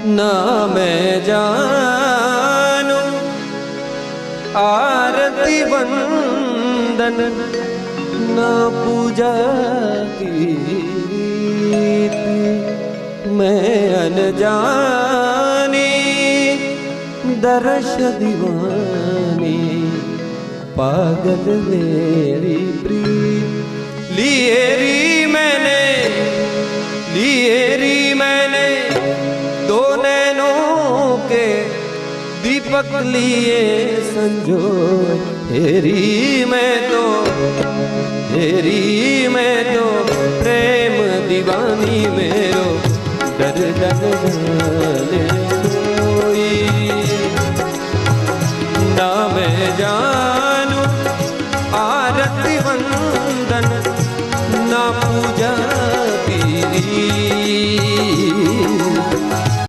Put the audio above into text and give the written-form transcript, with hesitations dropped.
ना मैं जानू आरती वंदन ना पूजा गीत, मैं अनजानी दर्श दीवानी पागल मेरी प्रीत। लिए री मैंने दो नैनों के दीपक लिए संजो, हेरी मैं तो प्रेम दीवानी मेरो डर जाने कोई ना मैं जान